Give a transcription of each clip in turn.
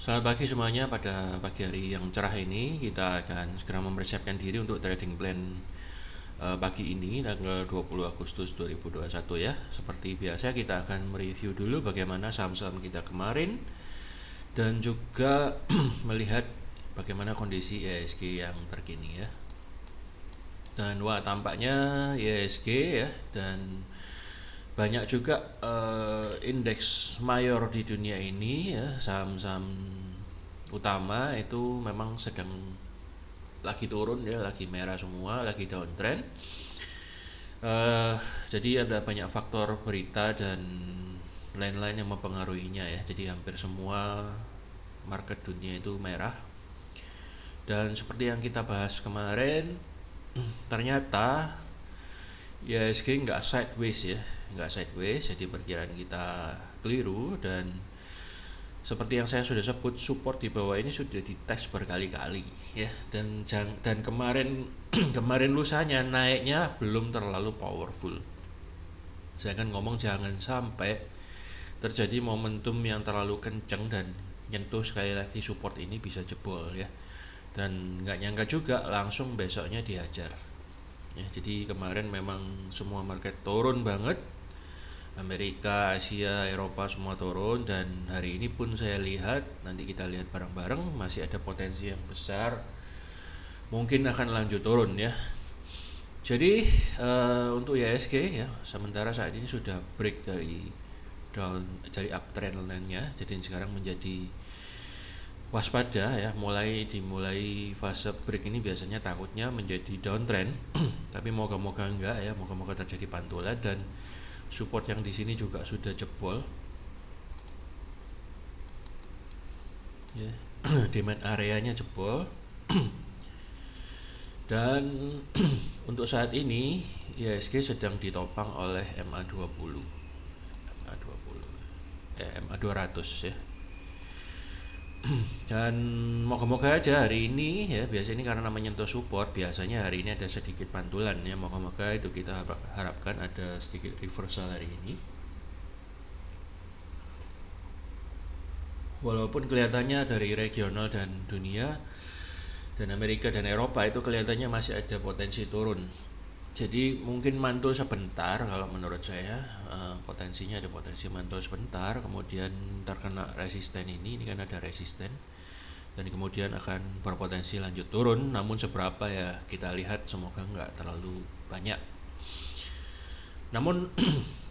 Selamat pagi semuanya. Pada pagi hari yang cerah ini kita akan segera mempersiapkan diri untuk trading plan pagi ini tanggal 20 Agustus 2021 ya. Seperti biasa kita akan mereview dulu bagaimana saham-saham kita kemarin dan juga melihat bagaimana kondisi IHSG yang terkini ya. Dan wah, tampaknya IHSG ya, dan banyak juga indeks mayor di dunia ini ya, saham-saham utama itu memang sedang lagi turun ya, lagi merah semua, lagi downtrend. Uh, jadi ada banyak faktor berita dan lain-lain yang mempengaruhinya ya. Jadi hampir semua market dunia itu merah. Dan seperti yang kita bahas kemarin, ternyata ya IHSG nggak sideways ya, nggak sideways. Jadi perkiraan kita keliru, dan seperti yang saya sudah sebut, support di bawah ini sudah dites berkali-kali ya, dan kemarin kemarin lusanya naiknya belum terlalu powerful. Saya kan ngomong jangan sampai terjadi momentum yang terlalu kenceng dan nyentuh sekali lagi support ini bisa jebol ya. Dan nggak nyangka juga langsung besoknya dihajar ya. Jadi kemarin memang semua market turun banget, Amerika, Asia, Eropa semua turun, dan hari ini pun saya lihat, nanti kita lihat bareng-bareng, masih ada potensi yang besar mungkin akan lanjut turun ya. Jadi untuk IHSG ya, sementara saat ini sudah break dari uptrend line-nya, jadi sekarang menjadi waspada ya. Dimulai fase break ini biasanya takutnya menjadi downtrend tapi moga-moga enggak ya, moga-moga terjadi pantulan, dan support yang di sini juga sudah jebol ya. Demand areanya jebol dan untuk saat ini IHSG sedang ditopang oleh MA20 MA200 ya. Dan moga-moga aja hari ini ya, biasanya ini karena menyentuh support, biasanya hari ini ada sedikit pantulan ya, moga-moga itu kita harapkan ada sedikit reversal hari ini. Walaupun kelihatannya dari regional dan dunia dan Amerika dan Eropa itu kelihatannya masih ada potensi turun. Jadi mungkin mantul sebentar kalau menurut saya, potensinya ada potensi mantul sebentar, kemudian terkena resisten ini kan ada resisten, dan kemudian akan berpotensi lanjut turun. Namun seberapa ya kita lihat, semoga nggak terlalu banyak. Namun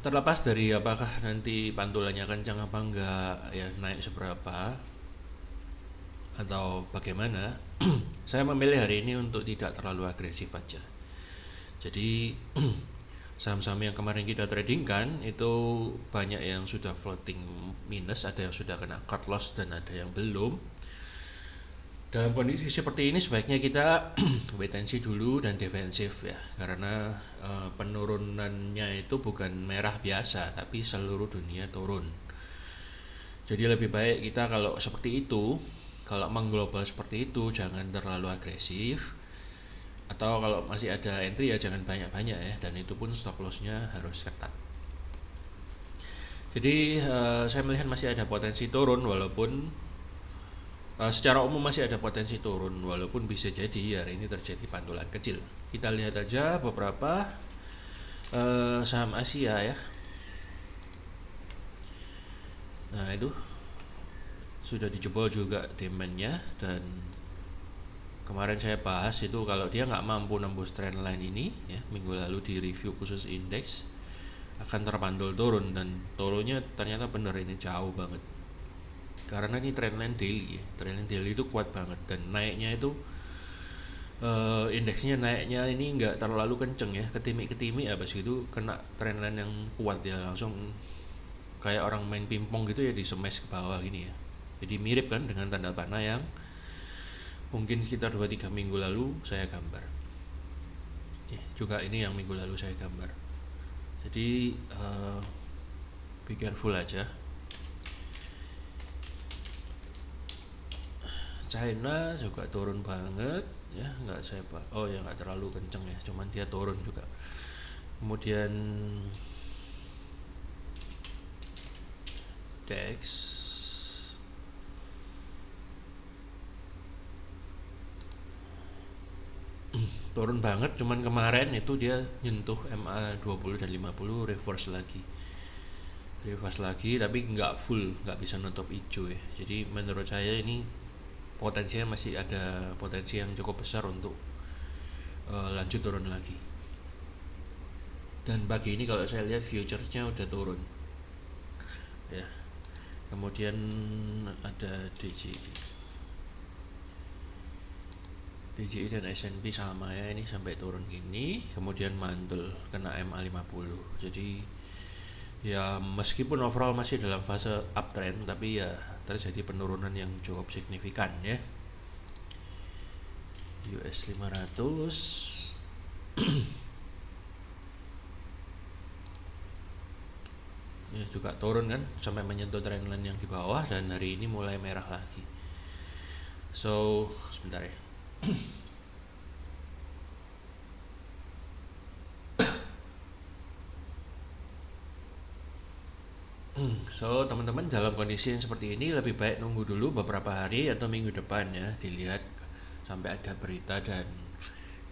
terlepas dari apakah nanti pantulannya kencang apa enggak ya, naik seberapa atau bagaimana, saya memilih hari ini untuk tidak terlalu agresif aja. Jadi saham-saham yang kemarin kita trading kan itu banyak yang sudah floating minus, ada yang sudah kena cut loss, dan ada yang belum. Dalam kondisi seperti ini sebaiknya kita wait and see dulu dan defensif ya, karena penurunannya itu bukan merah biasa tapi seluruh dunia turun. Jadi lebih baik kita kalau seperti itu, kalau mengglobal seperti itu jangan terlalu agresif, atau kalau masih ada entry ya jangan banyak-banyak ya, dan itu pun stop lossnya harus ketat. Jadi saya melihat masih ada potensi turun, walaupun secara umum masih ada potensi turun, walaupun bisa jadi hari ini terjadi pantulan kecil. Kita lihat aja beberapa saham Asia ya. Nah itu sudah dijebol juga demandnya, dan kemarin saya bahas itu kalau dia nggak mampu nembus trendline ini ya, minggu lalu di review khusus indeks akan terpantul turun, dan turunnya ternyata bener ini jauh banget. Karena ini trendline daily ya, trendline daily itu kuat banget, dan naiknya itu indeksnya naiknya ini nggak terlalu kenceng ya, ketimi-ketimi habis itu kena trendline yang kuat ya, langsung kayak orang main pingpong gitu ya, di smash ke bawah gini ya. Jadi mirip kan dengan tanda panah yang mungkin sekitar 2-3 minggu lalu saya gambar ya, juga ini yang minggu lalu saya gambar. Jadi be careful aja. China juga turun banget ya, nggak terlalu kenceng ya, cuman dia turun juga. Kemudian DAX turun banget, cuman kemarin itu dia nyentuh MA 20 dan 50 reverse lagi tapi nggak full, nggak bisa nutup hijau ya. Jadi menurut saya ini potensinya masih ada potensi yang cukup besar untuk lanjut turun lagi. Dan pagi ini kalau saya lihat future-nya udah turun ya. Kemudian ada DJI dan S&P sama ya, ini sampai turun gini, kemudian mantul kena MA50. Jadi ya meskipun overall masih dalam fase uptrend, tapi ya terjadi penurunan yang cukup signifikan ya. US 500 ya juga turun kan sampai menyentuh trendline yang di bawah, dan hari ini mulai merah lagi. So sebentar ya. So teman-teman, dalam kondisi yang seperti ini lebih baik nunggu dulu beberapa hari atau minggu depan ya, dilihat sampai ada berita dan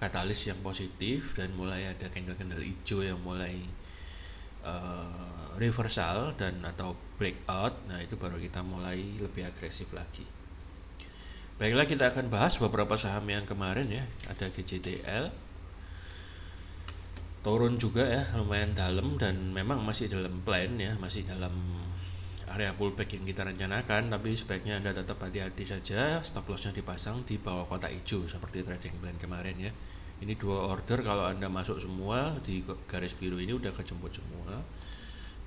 katalis yang positif dan mulai ada candle-candle hijau yang mulai reversal dan atau breakout. Nah itu baru kita mulai lebih agresif lagi. Baiklah, kita akan bahas beberapa saham yang kemarin ya. Ada GJTL turun juga ya, lumayan dalam, dan memang masih dalam plan ya, masih dalam area pullback yang kita rencanakan, tapi sebaiknya Anda tetap hati-hati saja, stop lossnya dipasang di bawah kotak hijau seperti trading plan kemarin ya. Ini 2 order, kalau Anda masuk semua di garis biru ini udah kejemput semua.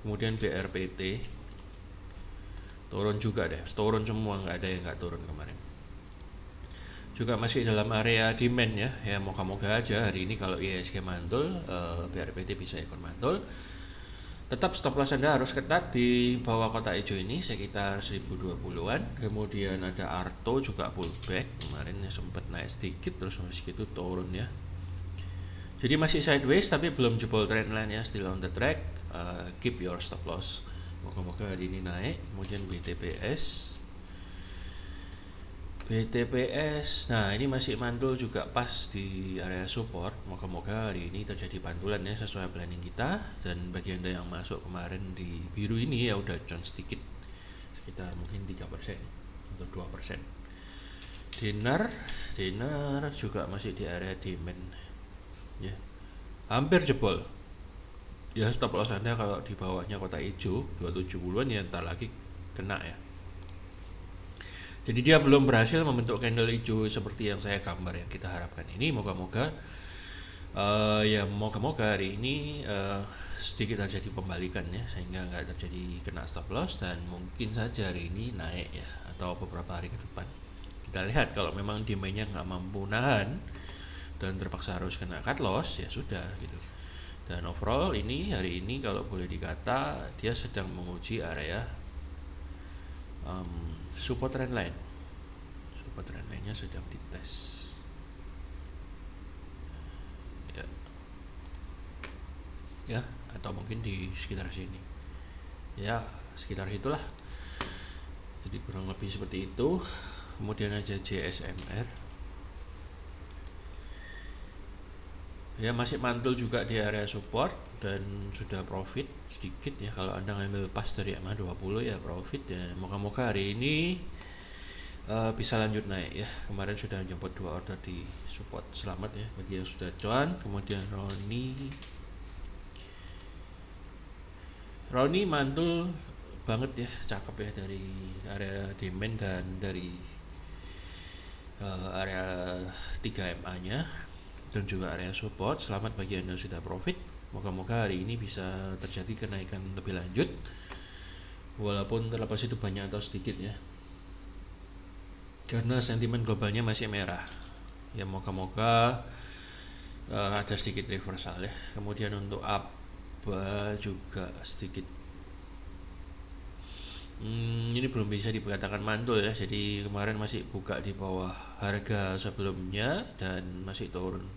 Kemudian BRPT turun juga deh, turun semua, nggak ada yang nggak turun kemarin. Juga masih dalam area demand ya, moga-moga aja hari ini kalau IHSG mantul, BRPT bisa ikut mantul. Tetap stop loss Anda harus ketat di bawah kotak hijau ini sekitar 1020-an. Kemudian ada Arto juga pullback, kemarin sempat naik sedikit terus segitu turun ya. Jadi masih sideways tapi belum jebol trendline ya, still on the track. Keep your stop loss. Moga-moga hari ini naik. Kemudian BTPS, nah ini masih mantul juga pas di area support. Moga-moga hari ini terjadi pantulan ya sesuai planning kita. Dan bagi Anda yang masuk kemarin di biru ini ya udah cuan sedikit, sekitar mungkin 3% atau 2%. Dinar juga masih di area demand ya, hampir jebol ya. Stop loss Anda kalau di bawahnya kotak hijau 270-an ya entar lagi kena ya. Jadi dia belum berhasil membentuk candle hijau seperti yang saya gambar yang kita harapkan ini. Moga-moga hari ini sedikit terjadi pembalikan ya, sehingga nggak terjadi kena stop loss, dan mungkin saja hari ini naik ya, atau beberapa hari ke depan. Kita lihat, kalau memang demandnya nggak mampu nahan dan terpaksa harus kena cut loss ya sudah gitu. Dan overall ini hari ini kalau boleh dikata dia sedang menguji area support trendline. Support trendline-nya sedang dites ya, atau mungkin di sekitar sini ya, sekitar itulah. Jadi kurang lebih seperti itu. Kemudian aja JSMR ya, masih mantul juga di area support dan sudah profit sedikit ya. Kalau Anda ngambil pas dari MA20 ya profit ya. Moga-moga hari ini bisa lanjut naik ya. Kemarin sudah menjemput 2 order di support, selamat ya bagi yang sudah cuan. Kemudian Roni mantul banget ya, cakep ya, dari area demand dan dari area 3MA nya dan juga area support. Selamat bagi Anda yang sudah profit. Moga-moga hari ini bisa terjadi kenaikan lebih lanjut, walaupun terlepas itu banyak atau sedikit ya, karena sentimen globalnya masih merah ya. Moga-moga ada sedikit reversal ya. Kemudian untuk ABA juga sedikit ini belum bisa dikatakan mantul ya. Jadi kemarin masih buka di bawah harga sebelumnya dan masih turun,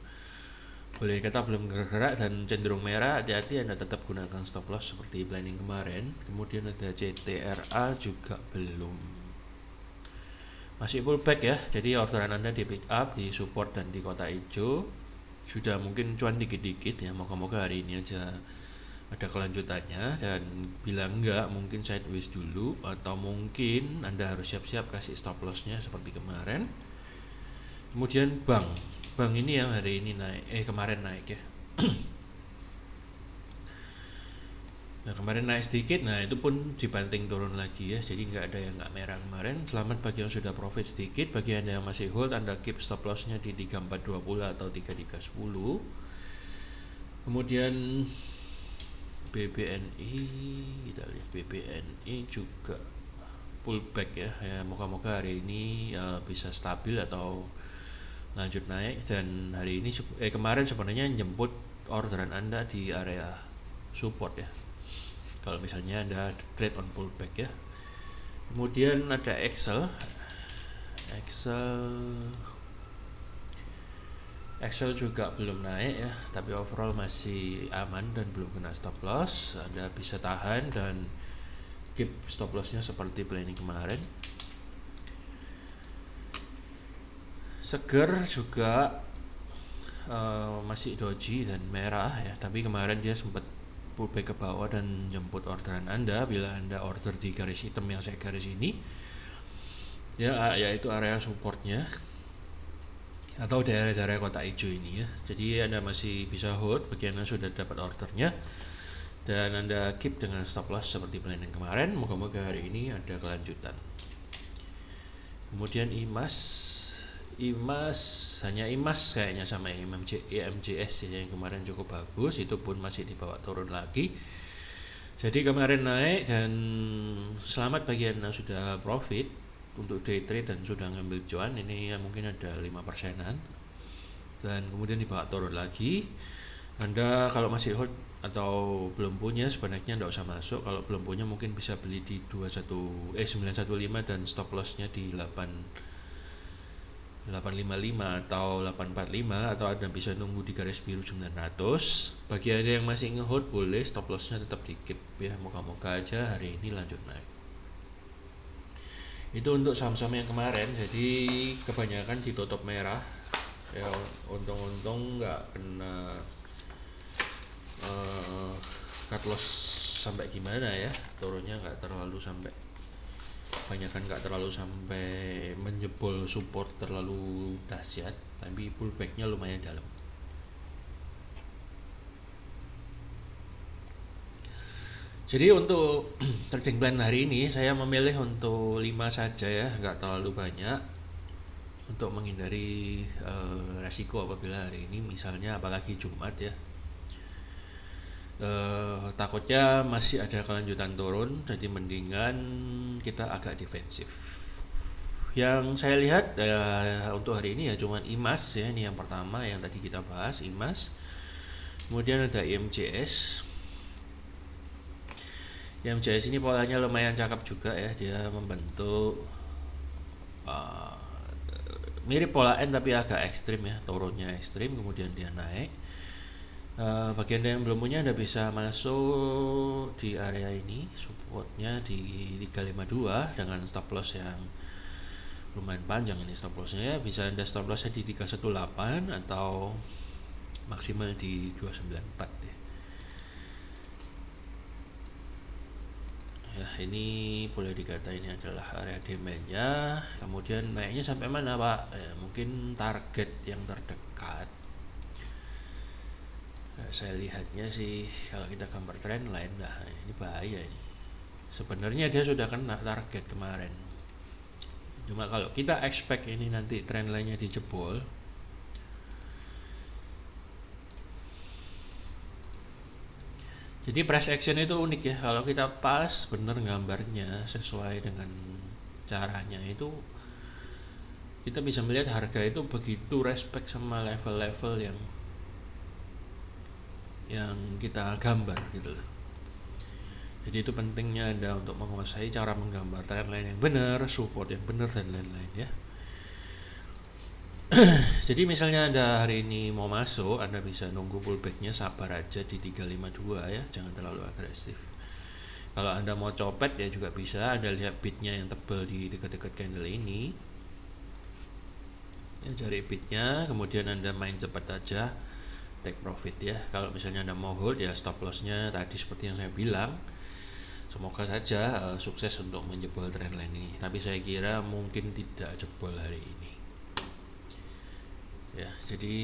boleh kata belum bergerak dan cenderung merah. Hati-hati, Anda tetap gunakan stop loss seperti planning kemarin. Kemudian ada CTRA juga belum, masih pullback ya. Jadi orderan Anda di pick up di support dan di kotak hijau. sudah mungkin cuan dikit-dikit ya, moga-moga hari ini aja ada kelanjutannya, dan bila enggak mungkin sideways dulu, atau mungkin Anda harus siap-siap kasih stop lossnya seperti kemarin. Kemudian bank ini yang hari ini naik, kemarin naik ya. Nah, kemarin naik sedikit, nah itu pun dibanting turun lagi ya, jadi nggak ada yang nggak merah kemarin. Selamat bagi yang sudah profit sedikit, bagi Anda yang masih hold, Anda keep stop lossnya di 3420 atau 3310. Kemudian BBNI, kita lihat BBNI juga pullback ya, moga-moga hari ini bisa stabil atau lanjut naik. Dan hari ini kemarin sebenarnya jemput orderan Anda di area support ya, kalau misalnya Anda trade on pullback ya. Kemudian ada Excel juga belum naik ya, tapi overall masih aman dan belum kena stop loss. Anda bisa tahan dan keep stop lossnya seperti planning kemarin. Seger juga masih doji dan merah ya, tapi kemarin dia sempat pullback ke bawah dan jemput orderan Anda. Bila Anda order di garis hitam yang saya garis ini ya, yaitu area supportnya atau daerah-daerah kotak hijau ini ya. Jadi Anda masih bisa hold bagi Anda sudah dapat ordernya, dan Anda keep dengan stop loss seperti planning kemarin. Moga-moga hari ini ada kelanjutan. Kemudian hanya IMAS kayaknya sama EMJS ya, yang kemarin cukup bagus, itu pun masih dibawa turun lagi. Jadi kemarin naik, dan selamat bagi Anda sudah profit untuk day trade dan sudah ngambil cuan. Ini ya mungkin ada 5%-an, dan kemudian dibawa turun lagi. Anda kalau masih hold atau belum punya, sebenarnya tidak usah masuk. Kalau belum punya mungkin bisa beli di 915 dan stop lossnya di 855 atau 845, atau Anda bisa nunggu di garis biru 900. Bagi Anda yang masih ngehold, boleh stop lossnya tetap di keep ya, moga-moga aja hari ini lanjut naik. Itu untuk saham-saham yang kemarin, jadi kebanyakan ditutup merah ya, untung-untung nggak kena cut loss sampai gimana ya, turunnya nggak terlalu sampai menjebol support terlalu dahsyat, tapi pullbacknya lumayan dalam. Jadi untuk trading plan hari ini saya memilih untuk 5 saja ya, nggak terlalu banyak, untuk menghindari resiko apabila hari ini misalnya apalagi Jumat ya, takutnya masih ada kelanjutan turun, jadi mendingan kita agak defensif. Yang saya lihat untuk hari ini ya cuman IMAS ya, ini yang pertama yang tadi kita bahas, IMAS. Kemudian ada IMJS. IMJS ini polanya lumayan cakep juga ya, dia membentuk mirip pola N tapi agak ekstrim ya, turunnya ekstrim kemudian dia naik. Bagi Anda yang belum punya, Anda bisa masuk di area ini, supportnya di 352 dengan stop loss yang lumayan panjang. Ini stop lossnya bisa Anda stop lossnya di 318 atau maksimal di 294 ya. Ya, ini boleh dikata ini adalah area demand-nya. Kemudian naiknya sampai mana Pak? Ya, mungkin target yang terdekat. Nah, saya lihatnya sih kalau kita gambar trend line, nah ini bahaya ini. Sebenarnya dia sudah kena target kemarin. Cuma kalau kita expect ini nanti trend line-nya dijebol, jadi price action itu unik ya, kalau kita pas bener gambarnya sesuai dengan caranya itu, kita bisa melihat harga itu begitu respect sama level-level yang kita gambar gitu loh. Jadi itu pentingnya Anda untuk menguasai cara menggambar trendline yang benar, support yang benar, dan lain-lain ya. Jadi misalnya Anda hari ini mau masuk, Anda bisa nunggu pullbacknya, sabar aja di 352 ya, jangan terlalu agresif. Kalau Anda mau copet ya juga bisa, Anda lihat bidnya yang tebal di dekat-dekat candle ini ya, cari bidnya, kemudian Anda main cepat aja. take profit ya. Kalau misalnya Anda mau hold ya stop lossnya tadi seperti yang saya bilang. Semoga saja sukses untuk menjebol trendline ini. Tapi saya kira mungkin tidak jebol hari ini. Ya, jadi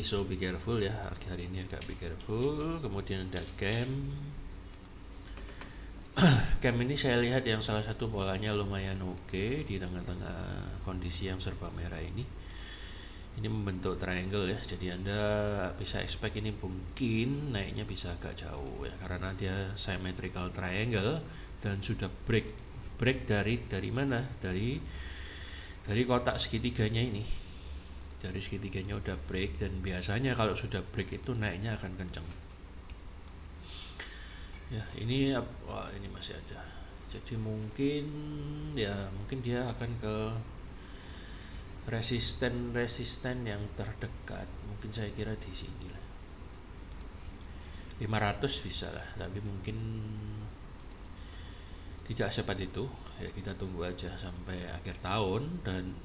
so be careful ya. Hari ini agak be careful. Kemudian ada cam. Cam ini saya lihat yang salah satu polanya lumayan oke di tengah-tengah kondisi yang serba merah ini. Ini membentuk triangle ya, jadi Anda bisa expect ini mungkin naiknya bisa agak jauh ya, karena dia symmetrical triangle dan sudah break dari mana? Dari kotak segitiganya ini. Dari segitiganya udah break, dan biasanya kalau sudah break itu naiknya akan kencang. Ya, ini masih ada. Jadi mungkin dia akan ke resisten yang terdekat, mungkin saya kira di sini lah 500 bisa lah, tapi mungkin tidak secepat itu ya. Kita tunggu aja sampai akhir tahun, dan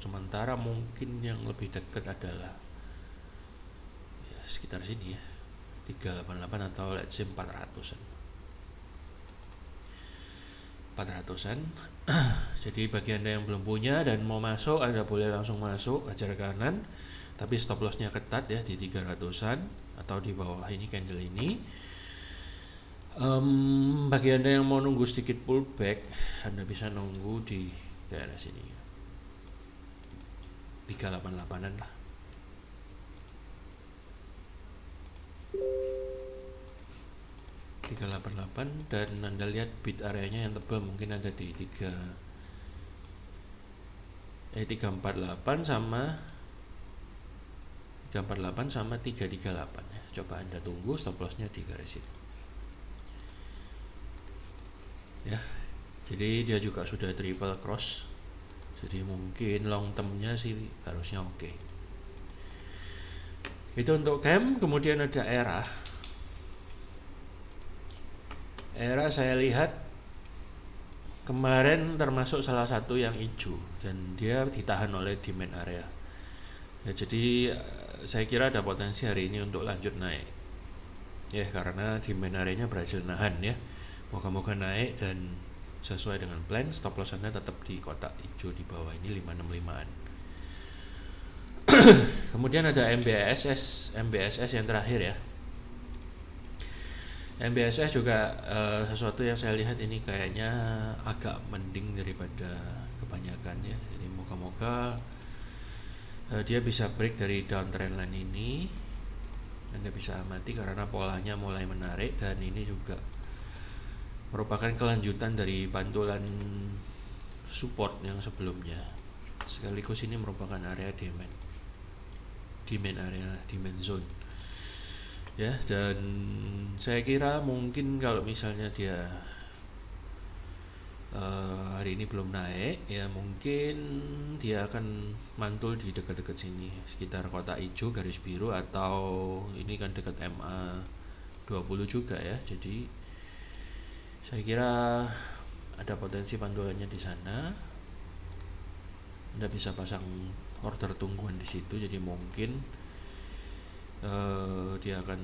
sementara mungkin yang lebih dekat adalah ya sekitar sini ya, 388 atau let's say 400-an. Jadi bagi Anda yang belum punya dan mau masuk, Anda boleh langsung masuk ajar kanan, tapi stop lossnya ketat ya di 300-an atau di bawah ini candle ini. Bagi Anda yang mau nunggu sedikit pullback, Anda bisa nunggu di daerah sini 388-an lah. Dan Anda lihat bid areanya yang tebal mungkin ada di 348 sama 338 ya. Coba Anda tunggu stop lossnya di garis itu ya. Jadi dia juga sudah triple cross, jadi mungkin long termnya sih harusnya oke. Itu untuk cam. Kemudian ada era saya lihat kemarin termasuk salah satu yang hijau, dan dia ditahan oleh demand area ya. Jadi saya kira ada potensi hari ini untuk lanjut naik ya, karena demand areanya berhasil nahan ya. Moga-moga naik dan sesuai dengan plan. Stop loss Anda tetap di kotak hijau di bawah ini 565-an. Kemudian ada MBSS yang terakhir ya. MBSS juga sesuatu yang saya lihat ini kayaknya agak mending daripada kebanyakan ya. Jadi moga-moga dia bisa break dari downtrend line ini. Anda bisa amati karena polanya mulai menarik, dan ini juga merupakan kelanjutan dari pantulan support yang sebelumnya. Sekaligus ini merupakan area demand zone ya. Dan saya kira mungkin kalau misalnya dia hari ini belum naik ya, mungkin dia akan mantul di dekat-dekat sini sekitar kotak hijau garis biru, atau ini kan dekat MA 20 juga ya. Jadi saya kira ada potensi pantulannya di sana. Anda bisa pasang order tungguan di situ, jadi mungkin dia akan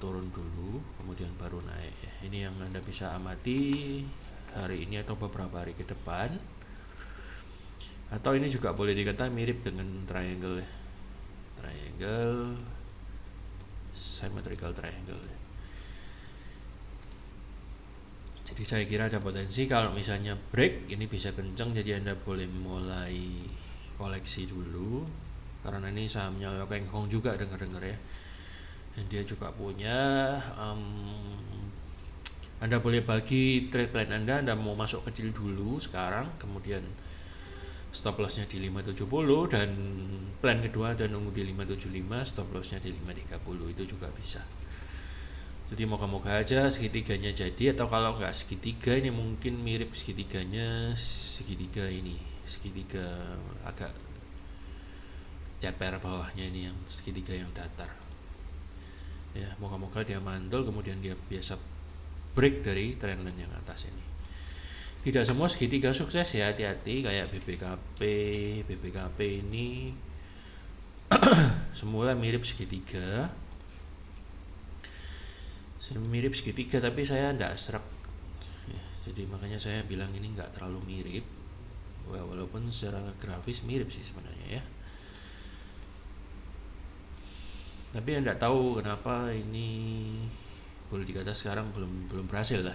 turun dulu kemudian baru naik ya. Ini yang Anda bisa amati hari ini atau beberapa hari ke depan. Atau ini juga boleh dikata mirip dengan triangle ya. Symmetrical triangle ya. Jadi saya kira ada potensi kalau misalnya break ini bisa kenceng, jadi Anda boleh mulai koleksi dulu, karena ini sahamnya Keng Hong juga dengar-dengar ya, dan dia juga punya Anda boleh bagi trade plan Anda mau masuk kecil dulu sekarang, kemudian stop lossnya di 570, dan plan kedua Anda nunggu di 575, stop lossnya di 530, itu juga bisa. Jadi moga-moga aja segitiganya jadi, atau kalau nggak segitiga ini mungkin mirip segitiga agak ceper bawahnya, ini yang segitiga yang datar ya. Moga-moga dia mantul kemudian dia biasa break dari trendline yang atas ini. Tidak semua segitiga sukses ya, hati-hati. Kayak BBKP ini semula mirip segitiga, mirip segitiga, tapi saya nggak serak ya, jadi makanya saya bilang ini nggak terlalu mirip. Walaupun secara grafis mirip sih sebenarnya ya, tapi ya nggak tahu kenapa ini boleh dikata sekarang belum berhasil lah.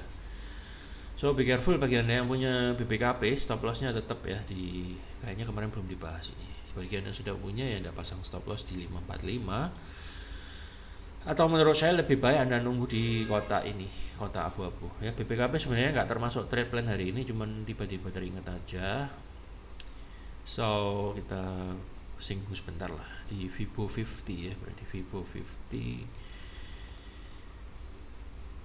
So be careful bagi anda yang punya BBKP, stop lossnya tetap ya di, kayaknya kemarin belum dibahas ini. Bagi anda yang sudah punya ya anda pasang stop loss di 545, atau menurut saya lebih baik anda nunggu di kotak ini, kotak abu-abu ya. BBKP sebenarnya nggak termasuk trade plan hari ini, cuman tiba-tiba teringat aja. So kita singgung sebentar lah di Fibo 50 ya, berarti Fibo 50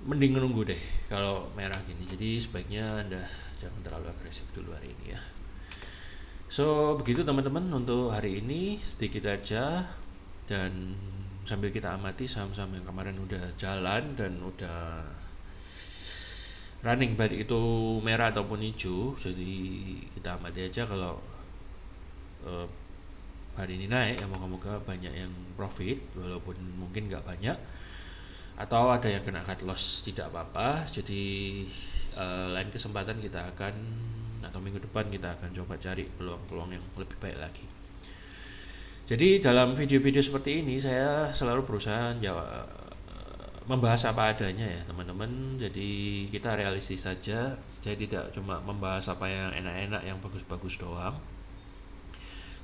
mending nunggu deh kalau merah gini, jadi sebaiknya anda jangan terlalu agresif dulu hari ini ya. So begitu teman-teman untuk hari ini, sedikit aja, dan sambil kita amati saham-saham yang kemarin udah jalan dan udah running, baik itu merah ataupun hijau. Jadi kita amati aja, kalau hari ini naik ya moga-moga banyak yang profit, walaupun mungkin nggak banyak, atau ada yang kena cut loss tidak apa-apa. Jadi lain kesempatan kita akan, atau minggu depan kita akan coba cari peluang-peluang yang lebih baik lagi. Jadi dalam video-video seperti ini saya selalu berusaha membahas apa adanya ya teman-teman. Jadi kita realistis saja, saya tidak cuma membahas apa yang enak-enak, yang bagus-bagus doang.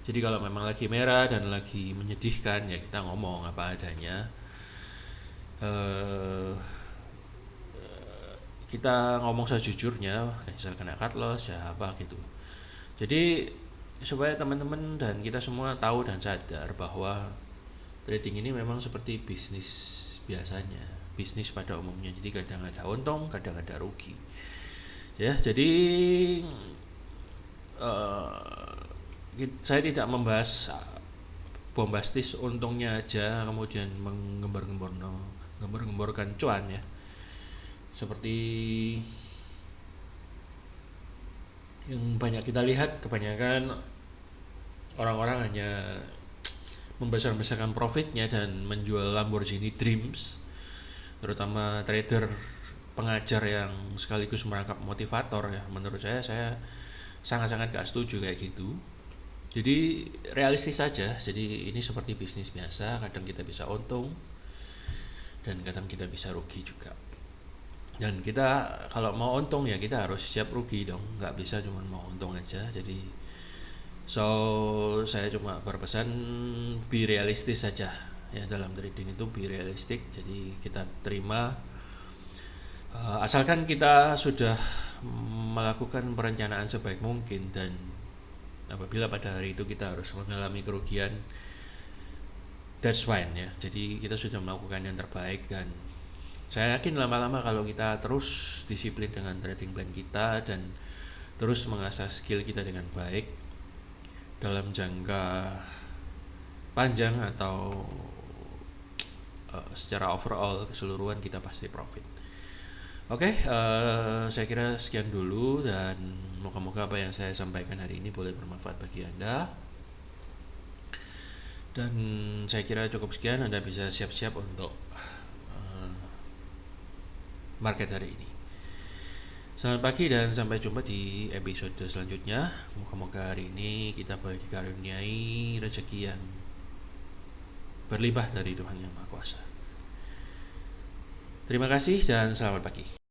Jadi kalau memang lagi merah dan lagi menyedihkan ya kita ngomong apa adanya. Kita ngomong sejujurnya, misal kena cut loss ya apa gitu. Jadi supaya teman-teman dan kita semua tahu dan sadar bahwa trading ini memang seperti bisnis biasanya, bisnis pada umumnya. Jadi kadang ada untung, kadang ada rugi ya. Jadi saya tidak membahas bombastis untungnya aja kemudian menggembar-gemborkan cuan ya, seperti yang banyak kita lihat. Kebanyakan orang-orang hanya membesar-besarkan profitnya dan menjual Lamborghini Dreams, terutama trader pengajar yang sekaligus merangkap motivator ya. Menurut saya sangat-sangat gak setuju kayak gitu. Jadi realistis saja. Jadi ini seperti bisnis biasa, kadang kita bisa untung dan kadang kita bisa rugi juga. Dan kita kalau mau untung ya kita harus siap rugi dong, nggak bisa cuma mau untung aja. Jadi saya cuma berpesan be realistis saja ya, dalam trading itu be realistic. Jadi kita terima, asalkan kita sudah melakukan perencanaan sebaik mungkin, dan apabila pada hari itu kita harus mengalami kerugian, that's fine ya. Jadi kita sudah melakukan yang terbaik, dan saya yakin lama-lama kalau kita terus disiplin dengan trading plan kita dan terus mengasah skill kita dengan baik dalam jangka panjang atau secara overall keseluruhan, kita pasti profit. Oke, saya kira sekian dulu, dan moga-moga apa yang saya sampaikan hari ini boleh bermanfaat bagi Anda. Dan saya kira cukup sekian, Anda bisa siap-siap untuk market hari ini. Selamat pagi dan sampai jumpa di episode selanjutnya. Moga-moga hari ini kita boleh dikaruniai rezeki yang berlimpah dari Tuhan Yang Maha Kuasa. Terima kasih dan selamat pagi.